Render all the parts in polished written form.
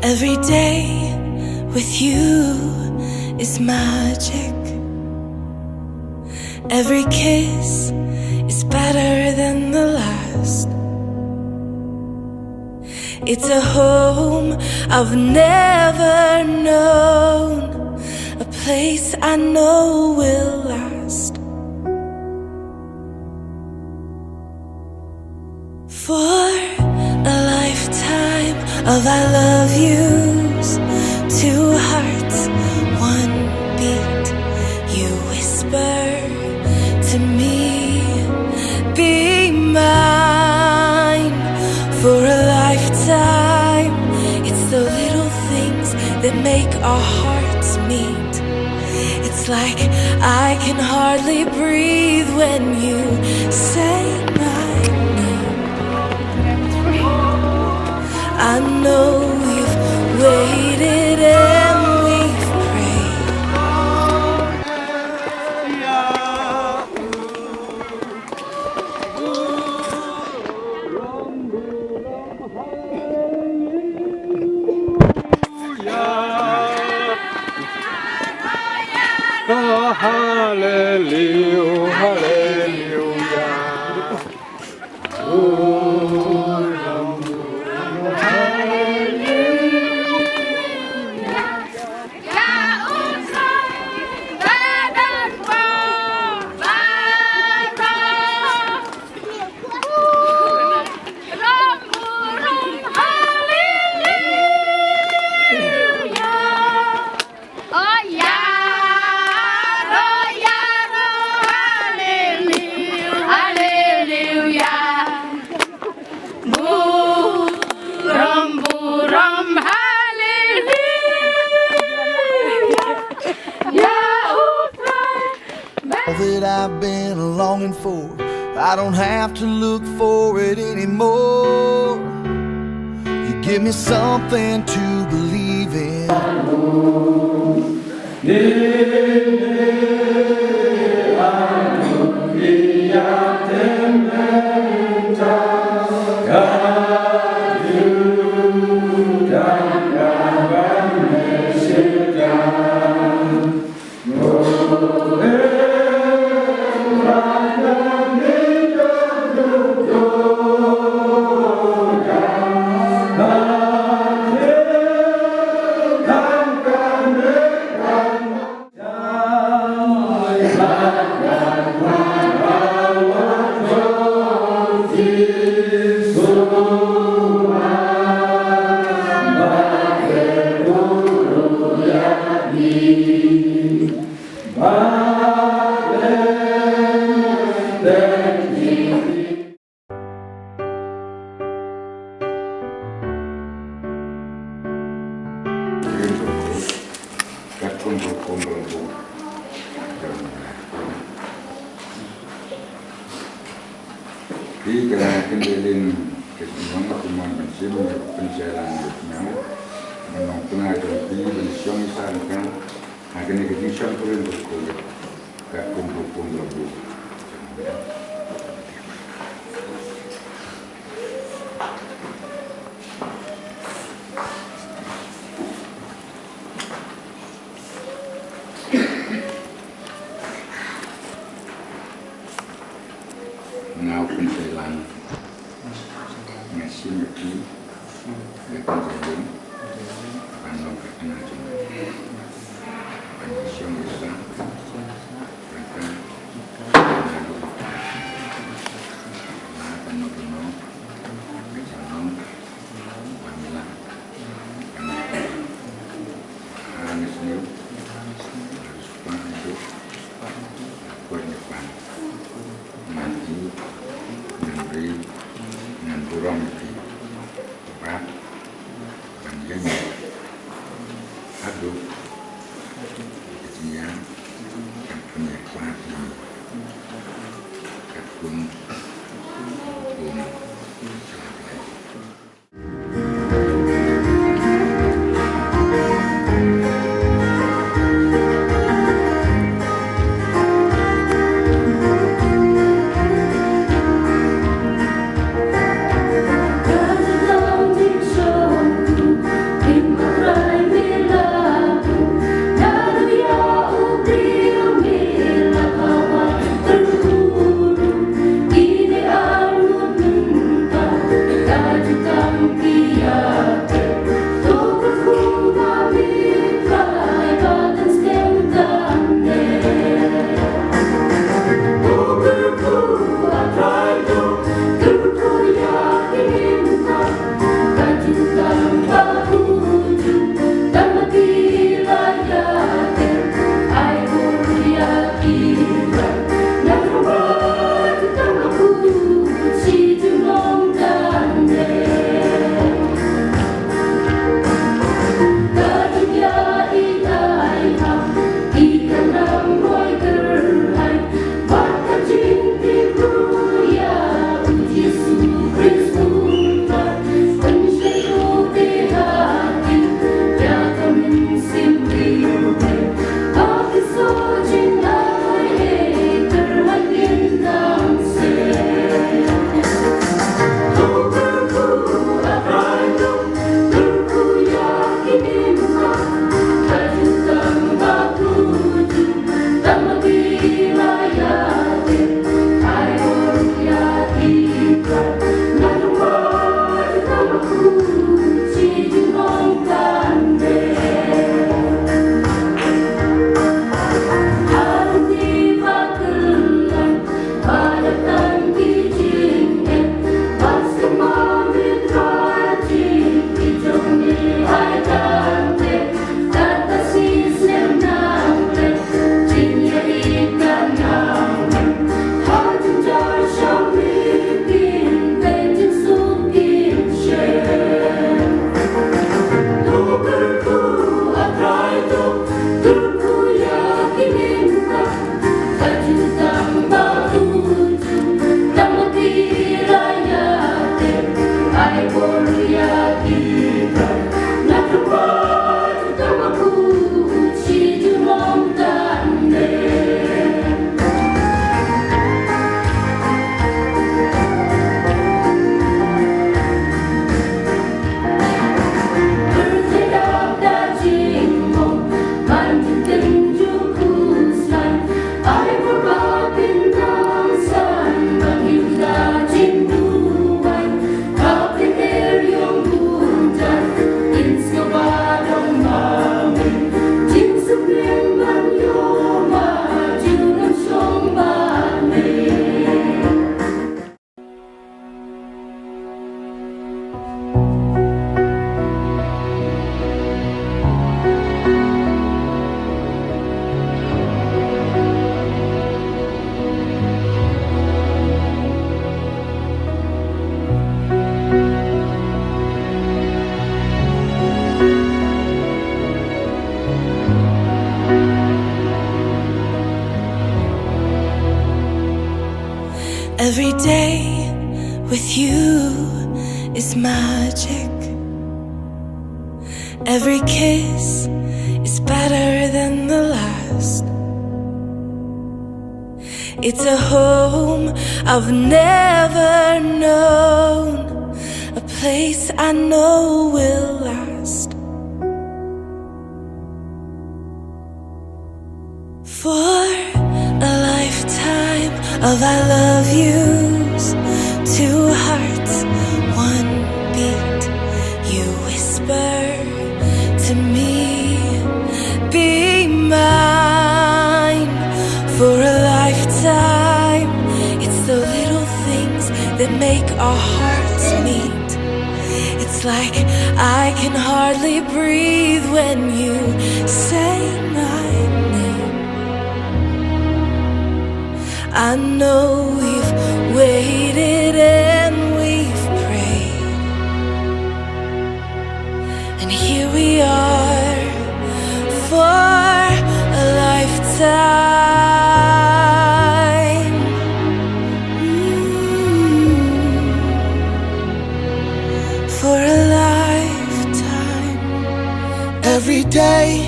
Every day with you is magic. Every kiss is better than the last. It's a home I've never known, a place I know will last. For a lifetime of I love yous, two hearts, one beat. You whisper to me, be mine. For a lifetime, it's the little things that make our hearts meet. It's like I can hardly breathe when you say my name. I know you've waited and we've prayed. Hallelujah, hallelujah. That I've been longing for, I don't have to look for it anymore. You give me something to believe in. Kynjailin kesimang kuman bensin Pynshailang betnyang menong tengah jampi bensiong misalkan akhirnya kejisan turun berkulit gak kumpul-kumpul lebu. Ngau Pynshailang ngasih meki kynjailin panong kena cuma panisiong bisa mereka ngadu lah panong panong kecanong wamilah hanis niu harus hidup kuat depan mati memberi dengan burung di tempat panjangnya aduk kecian dan punya khasi kakun hukum In Every day with you is magic. Every kiss is better than the last. It's a home I've never known, a place I know will last. For a lifetime of I love yous, two hearts, one beat. You whisper to me, be mine. For a lifetime, it's the little things that make our hearts meet. It's like I can hardly breathe when you say my name. I know we've waited and we've prayed, and here we are for a lifetime. For a lifetime. Every day,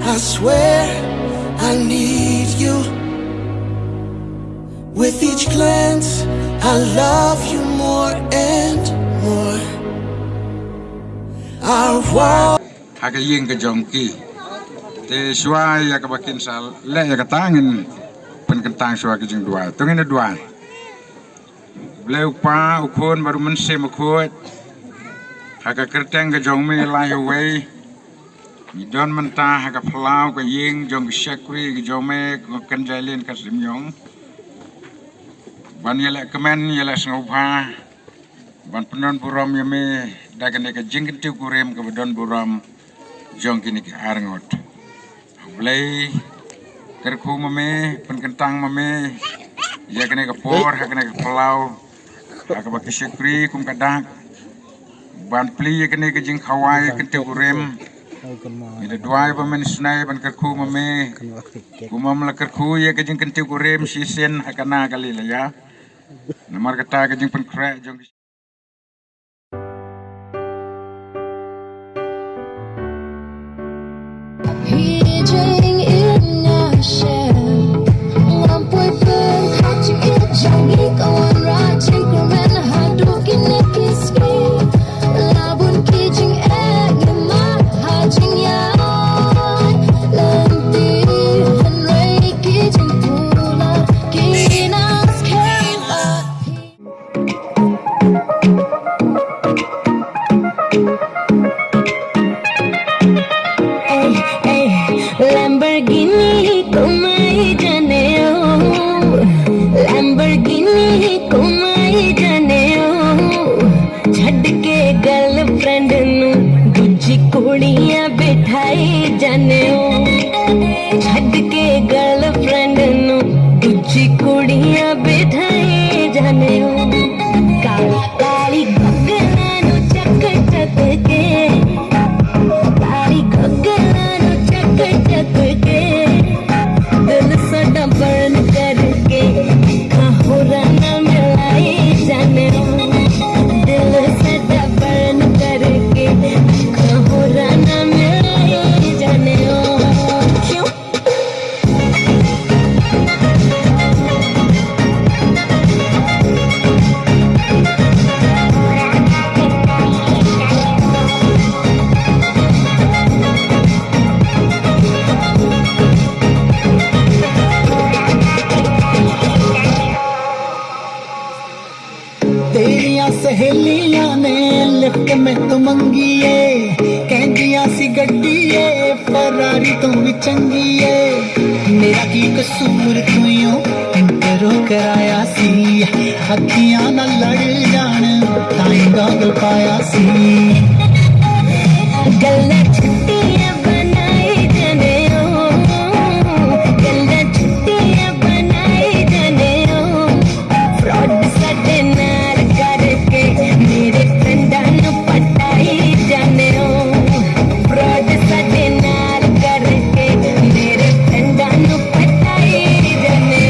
I swear I need you. With each glance, I love you more and more. Our walk. Haka ying ka jongki. Te shwa ya ka bakin sal le ya ka tangin pen kan tang shwa ka jing dua. Tungin dua. Bleu pa ukon baru men se makot. Haka kerteng ka jong me lai away. Ni don menta haka plau ka ying jong shakri ka jong me kynjailin ka simyong. Ban yala kemen yala sengupha. Ban penon buram yame dagan ka jingin tiu kurem ka badon buram jong kini ka arangot. Blay kerku mame penkentang mame ya kene ka por hakene ka plau haka baki shakri kum kadak ban pli ya kene ka jing khawai kan tiu kurem. Ida duai ba men snai ban kerku mame kumam la kerku ya ka jing kan tiu kurem sisen hakana kalila ya. Namar kata ka jing pen kra jong Paging in your shell, lampoy pun hati jangi kawan rajin keren hadukin nekiski, labun kijing egema hajing ya, lenti henry kijing pula kinas kela. Lamborghini ko mai jane oh, Lamborghini ko mai jane oh, chhad ke girlfriend nu dooji kudiyan bithai jane oh, chhad ke girlfriend nu dooji kudiyan bithai jane oh, kali gogana nu chak chak ke kali gogana के दिल सदा burn करके कहो राना मिलाई जाने दिल सदा burn करके कहो राना मिलाई जाने क्यों तेरिया सहेलियां ने लिफ्ट में तो मंगी है कहदिया सी गड्डी है फरारी तू भी चंगी है मेरा की कसूर तू यूं इंटरो कराया सी अखियां ना लड़ जान ताई गॉगल पाया सी गल्ला छुट्टियां बनाई जाने गल्ला छुट्टियां बनाई जाने फ्रॉड साडे नाल करके मेरे फ्रेंडां नु पटाई जाने फ्रॉड साडे नाल करके मेरे फ्रेंडां नु पटाई जाने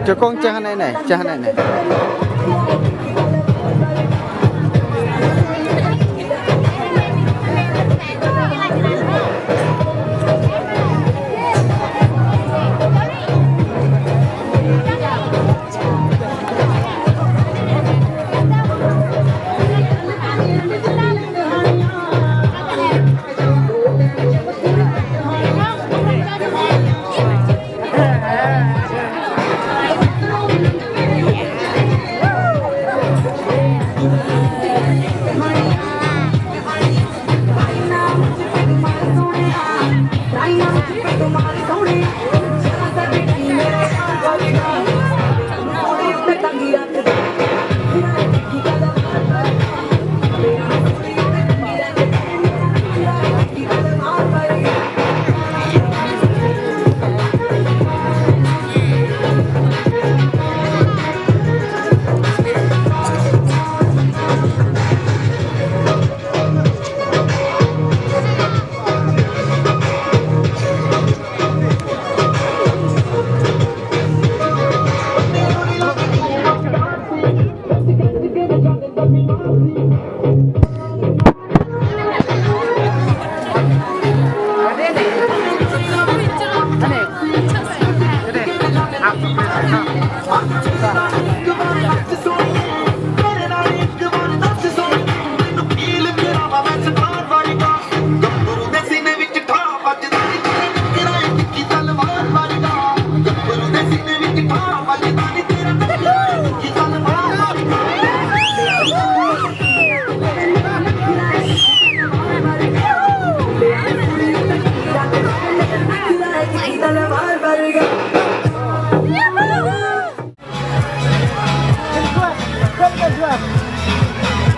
Cho con cha này này, cha này này.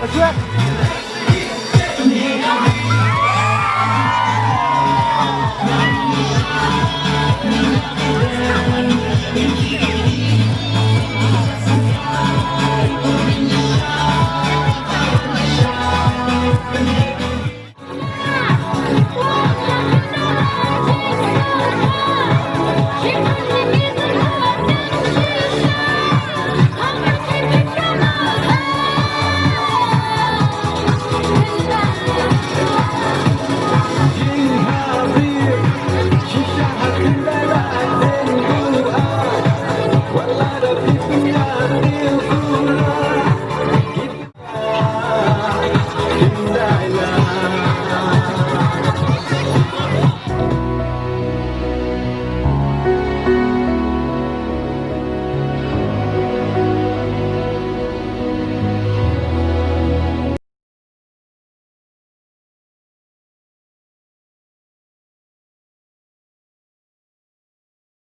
Let's go.